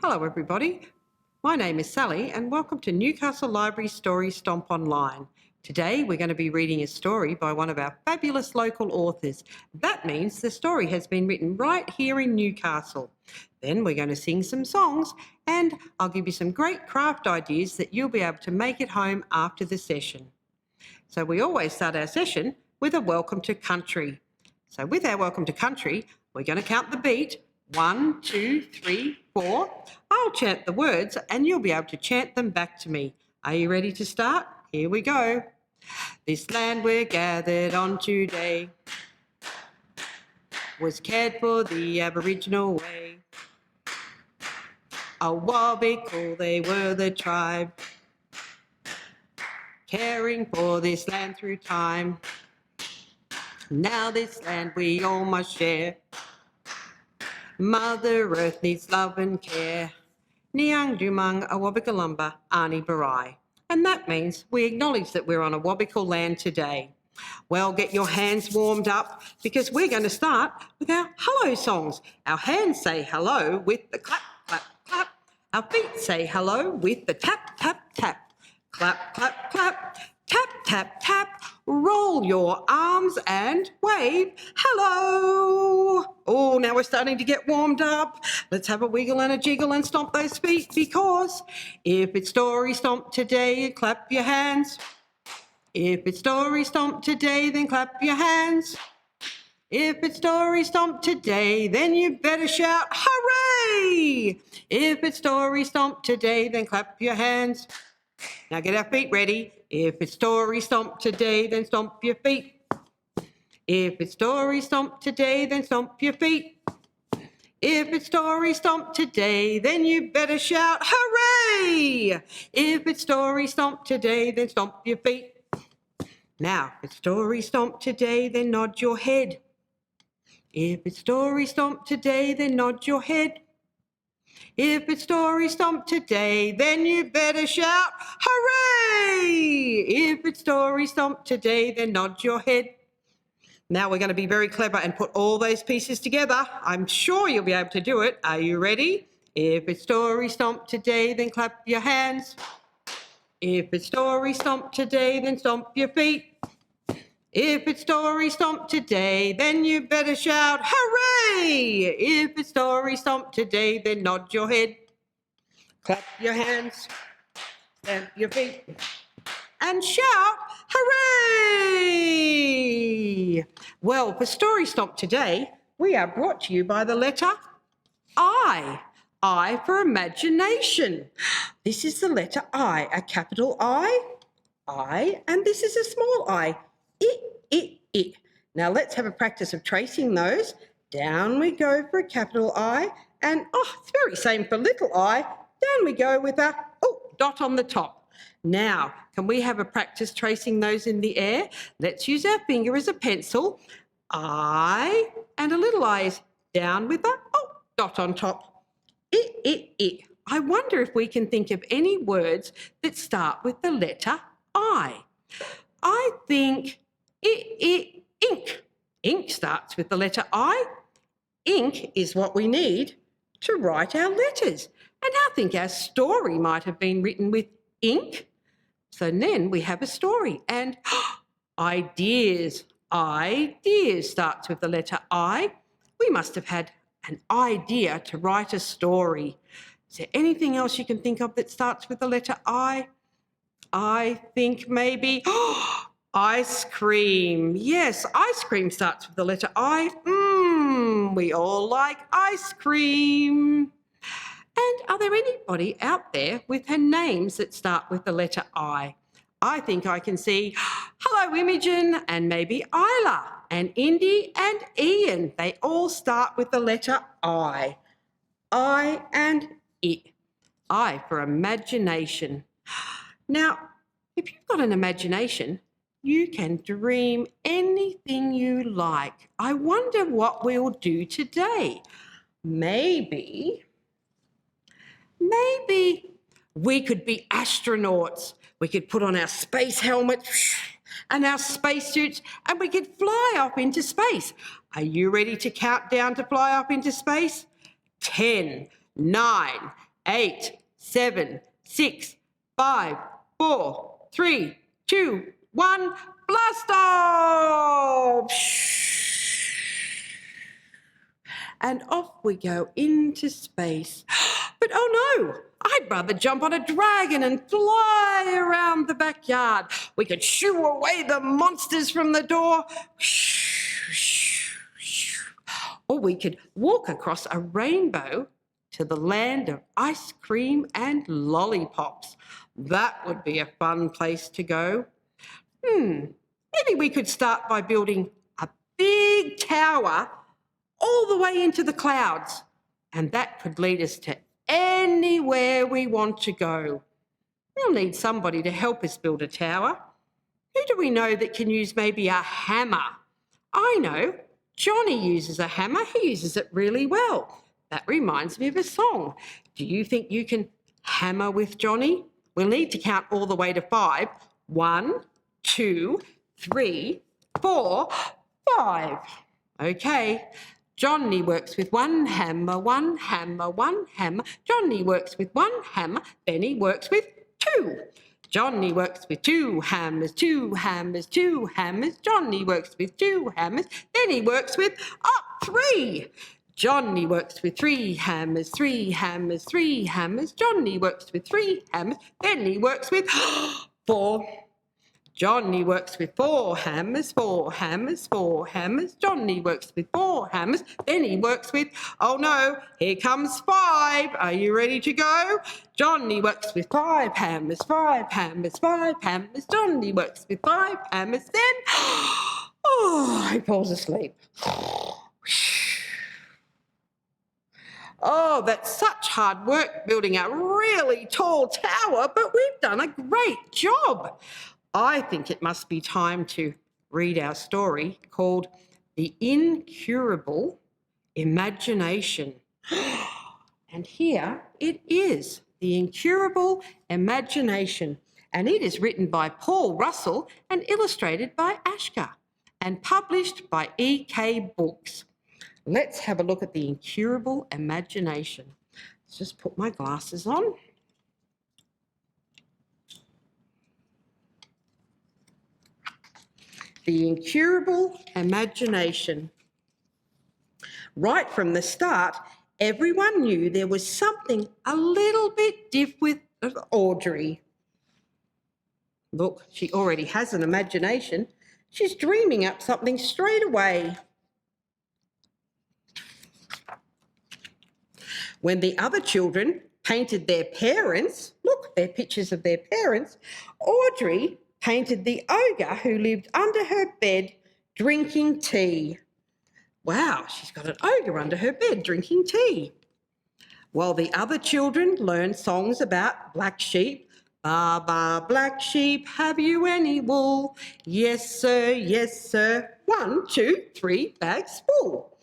Hello everybody, my name is Sally and welcome to Newcastle Library Story Stomp Online. Today we're going to be reading a story by one of our fabulous local authors. That means the story has been written right here in Newcastle. Then we're going to sing some songs and I'll give you some great craft ideas that you'll be able to make at home after the session. So we always start our session with a welcome to country. So with our welcome to country, we're going to count the beat. 1, 2, 3, 4. I'll chant the words and you'll be able to chant them back to me. Are you ready to start? Here we go. This land we're gathered on today was cared for the Aboriginal way. A Wabikal, they were the tribe, caring for this land through time. Now this land we all must share. Mother Earth needs love and care. Niang Dumang Awabikalumba Ani Barai. And that means we acknowledge that we're on a Wabikal land today. Well, get your hands warmed up because we're going to start with our hello songs. Our hands say hello with the clap, clap, clap. Our feet say hello with the tap, tap, tap. Clap, clap, clap. Tap, tap, tap. Roll your arms and wave hello. Oh, now we're starting to get warmed up. Let's have a wiggle and a jiggle and stomp those feet because if it's story stomp today, clap your hands. If it's story stomp today, then clap your hands. If it's story stomp today, then you better shout hooray. If it's story stomp today, then clap your hands. Now get our feet ready. If it's story stomp today, then stomp your feet. If it's story stomp today, then stomp your feet. If it's story stomp today, then you better shout hooray. If it's story stomp today, then stomp your feet. Now, if it's story stomp today, then nod your head. If it's story stomp today, then nod your head. If it's story stomp today, then you better shout hooray! If it's story stomp today, then nod your head. Now we're going to be very clever and put all those pieces together. I'm sure you'll be able to do it. Are you ready? If it's story stomp today, then clap your hands. If it's story stomp today, then stomp your feet. If it's story stomp today, then you better shout hooray! If it's story stomp today, then nod your head, clap your hands, stamp your feet, and shout hooray! Well, for story stomp today, we are brought to you by the letter I. I for imagination. This is the letter I, a capital I, and this is a small I. It. Now let's have a practice of tracing those. Down we go for a capital I, and it's very same for little I. Down we go with a dot on the top. Now, can we have a practice tracing those in the air? Let's use our finger as a pencil. I, and a little I is down with a dot on top. It. I wonder if we can think of any words that start with the letter I. I think ink. Ink starts with the letter I. Ink is what we need to write our letters. And I think our story might have been written with ink. So then we have a story. And ideas. Ideas starts with the letter I. We must have had an idea to write a story. Is there anything else you can think of that starts with the letter I? I think maybe ice cream. Yes, ice cream starts with the letter I. We all like ice cream. And are there anybody out there with her names that start with the letter I? I think I can see hello Imogen and maybe Isla and Indy and Ian. They all start with the letter I. I and it. I for imagination. Now, if you've got an imagination, you can dream anything you like. I wonder what we'll do today. Maybe we could be astronauts. We could put on our space helmets and our spacesuits and we could fly off into space. Are you ready to count down to fly off into space? 10, 9, 8, 7, 6, 5, 4, 3, 2, 1, blast off! And off we go into space. But oh no, I'd rather jump on a dragon and fly around the backyard. We could shoo away the monsters from the door. Or we could walk across a rainbow to the land of ice cream and lollipops. That would be a fun place to go. Maybe we could start by building a big tower all the way into the clouds, and that could lead us to anywhere we want to go. We'll need somebody to help us build a tower. Who do we know that can use maybe a hammer? I know. Johnny uses a hammer. He uses it really well. That reminds me of a song. Do you think you can hammer with Johnny? We'll need to count all the way to 5. 1, 2, 3, 4, 5. Okay. Johnny works with one hammer, one hammer, one hammer. Johnny works with one hammer. Benny works with 2. Johnny works with 2 hammers, 2 hammers, 2 hammers. Johnny works with 2 hammers. Benny works with 3. Johnny works with 3 hammers, 3 hammers, 3 hammers. Johnny works with 3 hammers. Benny works with 4. Johnny works with 4 hammers, 4 hammers, 4 hammers. Johnny works with 4 hammers. Benny works with, oh no, here comes 5. Are you ready to go? Johnny works with 5 hammers, 5 hammers, 5 hammers. Johnny works with 5 hammers. Then, he falls asleep. Oh, that's such hard work building a really tall tower, but we've done a great job. I think it must be time to read our story called The Incurable Imagination. And here it is, The Incurable Imagination. And it is written by Paul Russell and illustrated by Ashka and published by EK Books. Let's have a look at The Incurable Imagination. Let's just put my glasses on. The Incurable Imagination. Right from the start, everyone knew there was something a little bit different with Audrey. Look, she already has an imagination. She's dreaming up something straight away. When the other children painted their parents, look, they're pictures of their parents, Audrey painted the ogre who lived under her bed drinking tea. Wow, she's got an ogre under her bed drinking tea. While the other children learned songs about black sheep. Ba, ba, black sheep, have you any wool? Yes, sir, yes, sir. 1, 2, 3 bags full.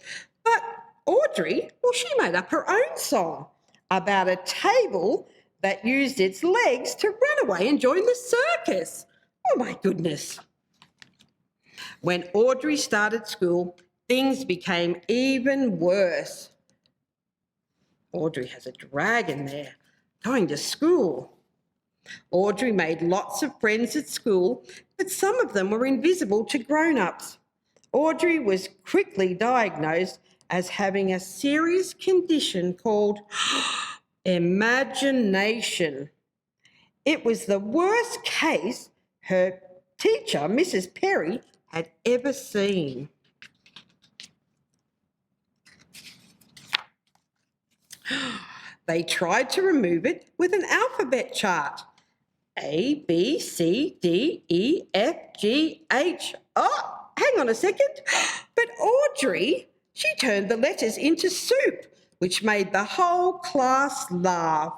But Audrey, well, she made up her own song about a table that used its legs to run away and join the circus. Oh, my goodness. When Audrey started school, things became even worse. Audrey has a dragon there going to school. Audrey made lots of friends at school, but some of them were invisible to grown-ups. Audrey was quickly diagnosed as having a serious condition called imagination. It was the worst case her teacher, Mrs. Perry, had ever seen. They tried to remove it with an alphabet chart. A, B, C, D, E, F, G, H. Oh, hang on a second. But Audrey, she turned the letters into soup, which made the whole class laugh.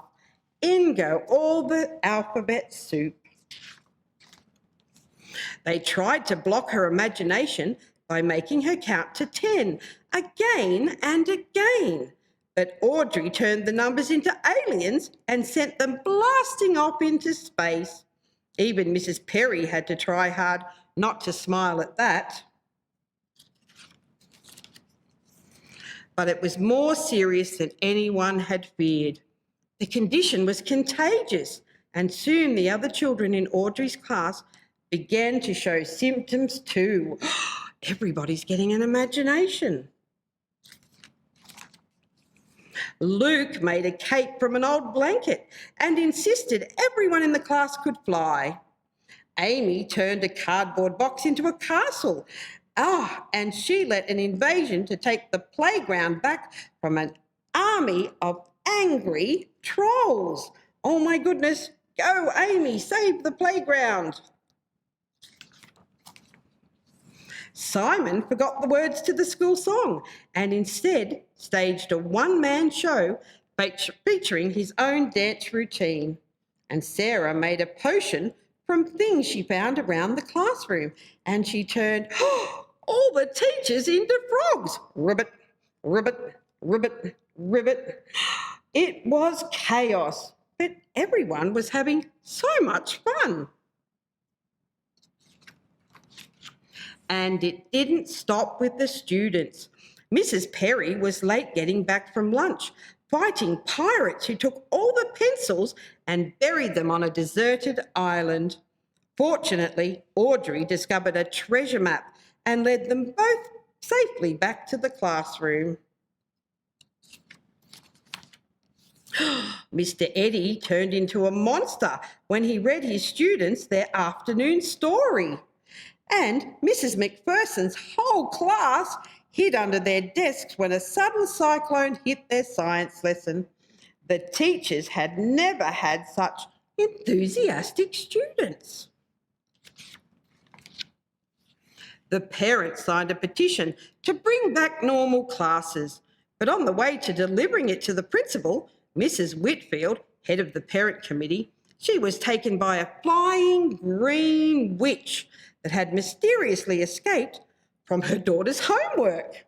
In go all the alphabet soup. They tried to block her imagination by making her count to 10 again and again. But Audrey turned the numbers into aliens and sent them blasting off into space. Even Mrs. Perry had to try hard not to smile at that. But it was more serious than anyone had feared. The condition was contagious, and soon the other children in Audrey's class began to show symptoms too. Everybody's getting an imagination. Luke made a cape from an old blanket and insisted everyone in the class could fly. Amy turned a cardboard box into a castle. And she led an invasion to take the playground back from an army of angry trolls. Oh my goodness, go Amy, save the playground. Simon forgot the words to the school song and instead staged a one-man show featuring his own dance routine. And Sarah made a potion from things she found around the classroom, and she turned all the teachers into frogs. Ribbit, ribbit, ribbit, ribbit. It was chaos, but everyone was having so much fun. And it didn't stop with the students. Mrs. Perry was late getting back from lunch, fighting pirates who took all the pencils and buried them on a deserted island. Fortunately, Audrey discovered a treasure map and led them both safely back to the classroom. Mr. Eddie turned into a monster when he read his students their afternoon story. And Mrs. McPherson's whole class hid under their desks when a sudden cyclone hit their science lesson. The teachers had never had such enthusiastic students. The parents signed a petition to bring back normal classes, but on the way to delivering it to the principal, Mrs. Whitfield, head of the parent committee, she was taken by a flying green witch that had mysteriously escaped from her daughter's homework.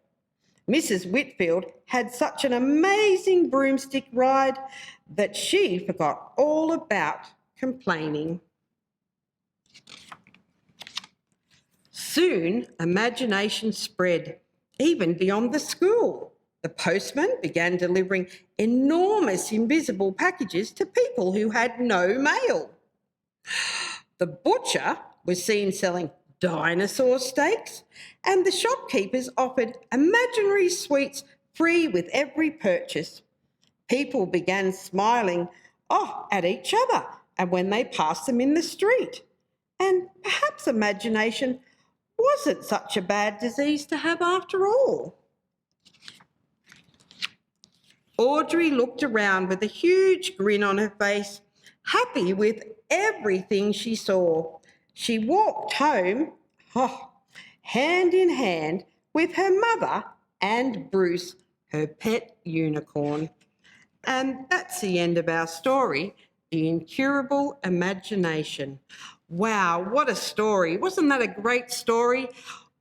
Mrs. Whitfield had such an amazing broomstick ride that she forgot all about complaining. Soon, imagination spread, even beyond the school. The postman began delivering enormous invisible packages to people who had no mail. The butcher was seen selling dinosaur steaks, and the shopkeepers offered imaginary sweets free with every purchase. People began smiling at each other and when they passed them in the street. And perhaps imagination wasn't such a bad disease to have after all. Audrey looked around with a huge grin on her face, happy with everything she saw. She walked home, hand in hand with her mother and Bruce, her pet unicorn. And that's the end of our story, The Incurable Imagination. Wow, what a story. Wasn't that a great story?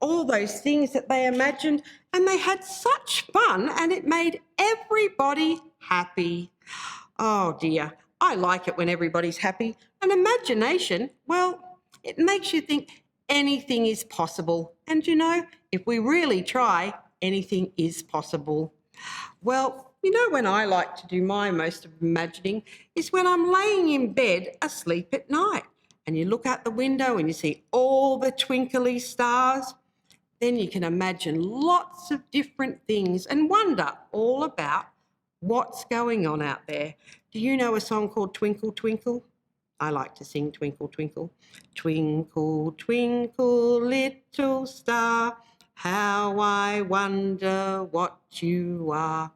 All those things that they imagined, and they had such fun, and it made everybody happy. Oh dear, I like it when everybody's happy. And imagination, well, it makes you think anything is possible. And you know, if we really try, anything is possible. Well, you know when I like to do my most of imagining is when I'm laying in bed asleep at night and you look out the window and you see all the twinkly stars. Then you can imagine lots of different things and wonder all about what's going on out there. Do you know a song called Twinkle, Twinkle? I like to sing Twinkle, Twinkle. Twinkle, twinkle, little star, how I wonder what you are.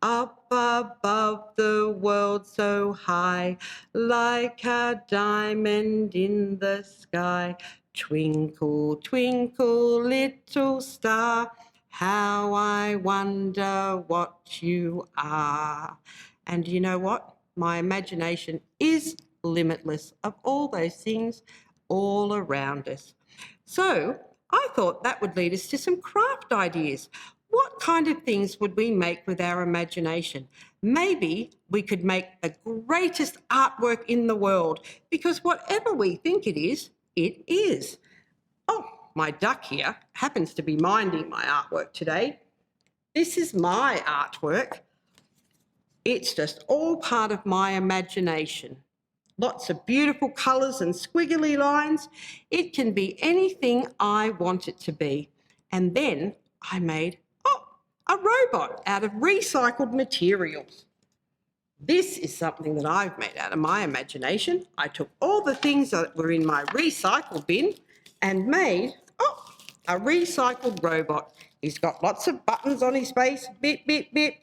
Up above the world so high, like a diamond in the sky. Twinkle, twinkle, little star, how I wonder what you are. And you know what? My imagination is limitless of all those things all around us. So I thought that would lead us to some craft ideas. What kind of things would we make with our imagination? Maybe we could make the greatest artwork in the world, because whatever we think it is, it is. Oh, my duck here happens to be minding my artwork today. This is my artwork. It's just all part of my imagination. Lots of beautiful colours and squiggly lines. It can be anything I want it to be. And then I made, a robot out of recycled materials. This is something that I've made out of my imagination. I took all the things that were in my recycle bin and made, a recycled robot. He's got lots of buttons on his face, bip, bip, bip,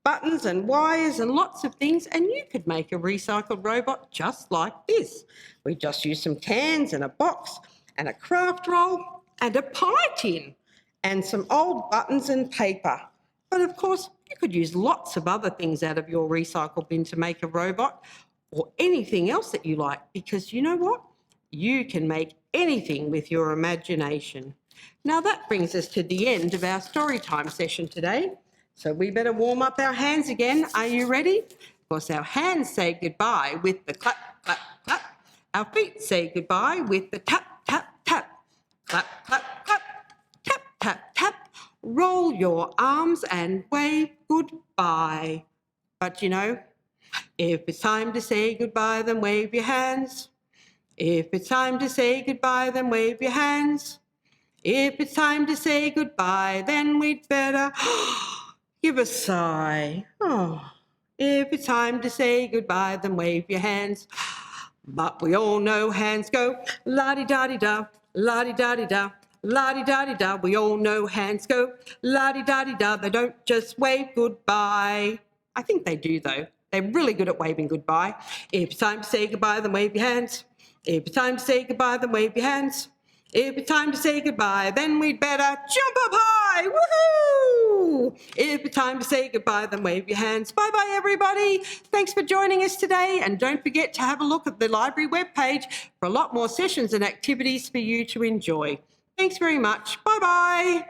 buttons and wires and lots of things, and you could make a recycled robot just like this. We just use some cans and a box and a craft roll and a pie tin and some old buttons and paper. But of course, you could use lots of other things out of your recycle bin to make a robot or anything else that you like, because you know what? You can make anything with your imagination. Now that brings us to the end of our story time session today. So we better warm up our hands again. Are you ready? Of course, our hands say goodbye with the clap, clap, clap. Our feet say goodbye with the tap, tap, tap. Clap, clap, clap. Tap, tap, tap. Roll your arms and wave goodbye. But you know, if it's time to say goodbye, then wave your hands. If it's time to say goodbye, then wave your hands. If it's time to say goodbye, then we'd better give a sigh. If it's time to say goodbye, then wave your hands. But we all know hands go la-di-da-di-da, la-di-da-di-da, la-di-da-di-da. We all know hands go la-di-da-di-da. They don't just wave goodbye. I think they do, though. They're really good at waving goodbye. If it's time to say goodbye, then wave your hands. If it's time to say goodbye, then wave your hands. If it's time to say goodbye, then we'd better jump up high. Woohoo! If it's time to say goodbye, then wave your hands. Bye-bye, everybody. Thanks for joining us today. And don't forget to have a look at the library webpage for a lot more sessions and activities for you to enjoy. Thanks very much. Bye-bye.